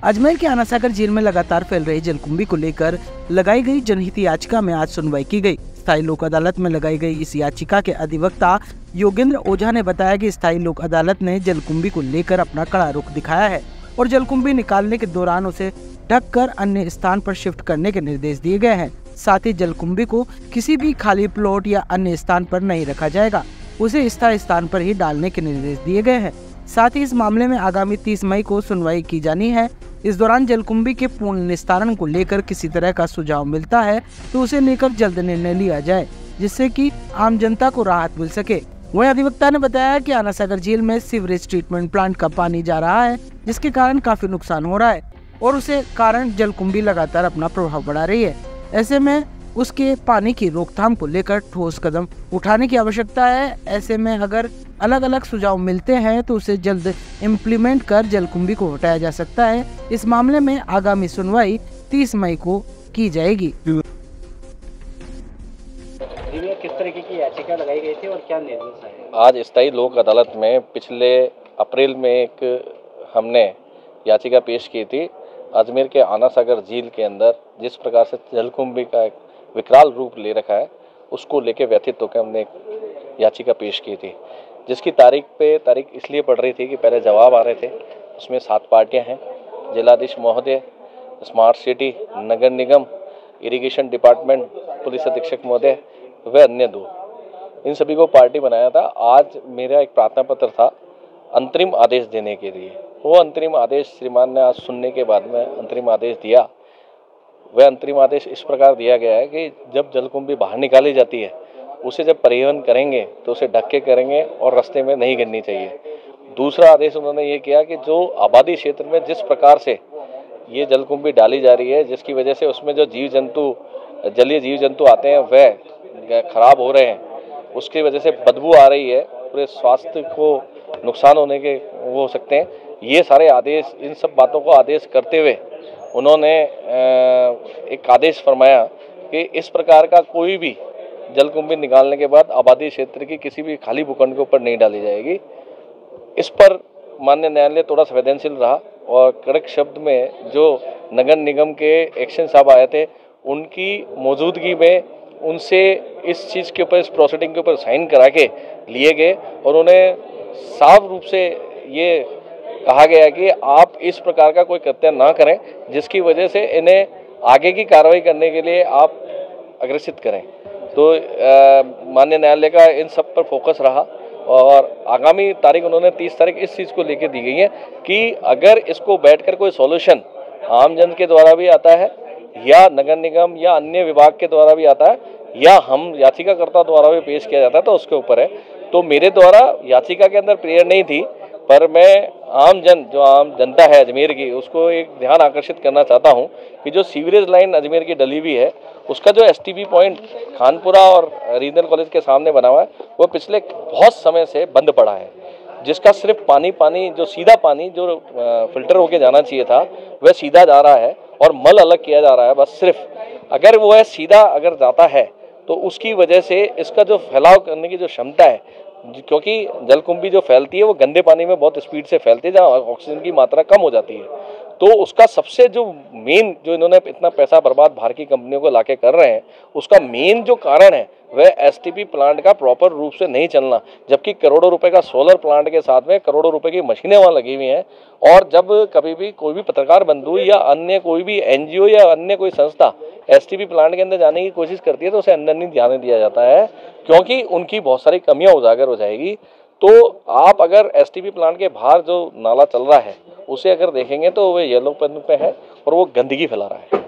अजमेर के आना सागर झील में लगातार फैल रही जलकुंभी को लेकर लगाई गई जनहित याचिका में आज सुनवाई की गई। स्थायी लोक अदालत में लगाई गई इस याचिका के अधिवक्ता योगेंद्र ओझा ने बताया कि स्थायी लोक अदालत ने जलकुंभी को लेकर अपना कड़ा रुख दिखाया है और जलकुंभी निकालने के दौरान उसे ढककर अन्य स्थान पर शिफ्ट करने के निर्देश दिए गए हैं। साथ ही जलकुंभी को किसी भी खाली प्लॉट या अन्य स्थान पर नहीं रखा जाएगा, उसे स्थायी स्थान पर ही डालने के निर्देश दिए गए हैं। साथ ही इस मामले में आगामी 30 मई को सुनवाई की जानी है। इस दौरान जलकुंभी के पूर्ण निस्तारण को लेकर किसी तरह का सुझाव मिलता है तो उसे लेकर जल्द निर्णय लिया जाए, जिससे कि आम जनता को राहत मिल सके। वहीं अधिवक्ता ने बताया कि आना सागर झील में सीवरेज ट्रीटमेंट प्लांट का पानी जा रहा है, जिसके कारण काफी नुकसान हो रहा है और उसे कारण जलकुंभी लगातार अपना प्रभाव बढ़ा रही है। ऐसे में उसके पानी की रोकथाम को लेकर ठोस कदम उठाने की आवश्यकता है। ऐसे में अगर अलग अलग सुझाव मिलते हैं तो उसे जल्द इम्प्लीमेंट कर जलकुंभी को हटाया जा सकता है। इस मामले में आगामी सुनवाई 30 मई को की जाएगी। किस तरीके की याचिका लगाई गई थी और क्या निर्देश आए? आज स्थायी लोक अदालत में पिछले अप्रैल में एक हमने याचिका पेश की थी। अजमेर के आना सागर झील के अंदर जिस प्रकार से जलकुंभी का एक विकराल रूप ले रखा है, उसको लेके व्यथित होकर हमने एक याचिका पेश की थी, जिसकी तारीख इसलिए पड़ रही थी कि पहले जवाब आ रहे थे। उसमें 7 पार्टियां हैं, जिलाधीश महोदय, स्मार्ट सिटी, नगर निगम, इरिगेशन डिपार्टमेंट, पुलिस अधीक्षक महोदय व अन्य 2, इन सभी को पार्टी बनाया था। आज मेरा एक प्रार्थना पत्र था अंतरिम आदेश देने के लिए। वो अंतरिम आदेश श्रीमान ने आज सुनने के बाद में अंतरिम आदेश दिया। वह अंतरिम आदेश इस प्रकार दिया गया है कि जब जलकुंभी बाहर निकाली जाती है, उसे जब परिवहन करेंगे तो उसे ढक के करेंगे और रास्ते में नहीं गिरनी चाहिए। दूसरा आदेश उन्होंने ये किया कि जो आबादी क्षेत्र में जिस प्रकार से ये जलकुंभी डाली जा रही है, जिसकी वजह से उसमें जो जलीय जीव जंतु आते हैं वह खराब हो रहे हैं, उसकी वजह से बदबू आ रही है, पूरे स्वास्थ्य को नुकसान होने के वो हो सकते हैं। ये सारे आदेश, इन सब बातों को आदेश करते हुए उन्होंने एक आदेश फरमाया कि इस प्रकार का कोई भी जलकुंभी निकालने के बाद आबादी क्षेत्र की किसी भी खाली भूखंड के ऊपर नहीं डाली जाएगी। इस पर माननीय न्यायालय थोड़ा संवेदनशील रहा और कड़क शब्द में जो नगर निगम के एक्शन साहब आए थे, उनकी मौजूदगी में उनसे इस चीज़ के ऊपर, इस प्रोसीडिंग के ऊपर साइन करा के लिए गए और उन्हें साफ रूप से ये कहा गया कि आप इस प्रकार का कोई कृत्य ना करें जिसकी वजह से इन्हें आगे की कार्रवाई करने के लिए आप अग्रसित करें। तो माननीय न्यायालय का इन सब पर फोकस रहा और आगामी तारीख उन्होंने 30 तारीख इस चीज़ को लेकर दी गई है कि अगर इसको बैठकर कोई सॉल्यूशन आम जन के द्वारा भी आता है या नगर निगम या अन्य विभाग के द्वारा भी आता है या हम याचिकाकर्ता द्वारा भी पेश किया जाता है तो उसके ऊपर है। तो मेरे द्वारा याचिका के अंदर प्रेयर नहीं थी, पर मैं आम जनता है अजमेर की, उसको एक ध्यान आकर्षित करना चाहता हूं कि जो सीवरेज लाइन अजमेर की डली हुई है, उसका जो एसटीपी पॉइंट खानपुरा और रीजनल कॉलेज के सामने बना हुआ है, वो पिछले बहुत समय से बंद पड़ा है, जिसका सिर्फ पानी जो सीधा पानी जो फिल्टर होके जाना चाहिए था वह सीधा जा रहा है और मल अलग किया जा रहा है। बस सिर्फ अगर वो है सीधा अगर जाता है तो उसकी वजह से इसका जो फैलाव करने की जो क्षमता है, क्योंकि जलकुंभी जो फैलती है वो गंदे पानी में बहुत स्पीड से फैलती है, जहाँ ऑक्सीजन की मात्रा कम हो जाती है। तो उसका सबसे जो मेन, जो इन्होंने इतना पैसा बर्बाद बाहर की कंपनियों को लाके कर रहे हैं, उसका मेन जो कारण है वह एसटीपी प्लांट का प्रॉपर रूप से नहीं चलना, जबकि करोड़ों रुपए का सोलर प्लांट के साथ में करोड़ों रुपए की मशीनें वहाँ लगी हुई हैं। और जब कभी भी कोई भी पत्रकार बंधु या अन्य कोई भी एनजीओ या अन्य कोई संस्था एसटीपी प्लांट के अंदर जाने की कोशिश करती है तो उसे अंदर नहीं जाने दिया जाता है, क्योंकि उनकी बहुत सारी कमियां उजागर हो जाएगी। तो आप अगर एसटीपी प्लांट के बाहर जो नाला चल रहा है उसे अगर देखेंगे तो वह येलो पेन पे है और वो गंदगी फैला रहा है।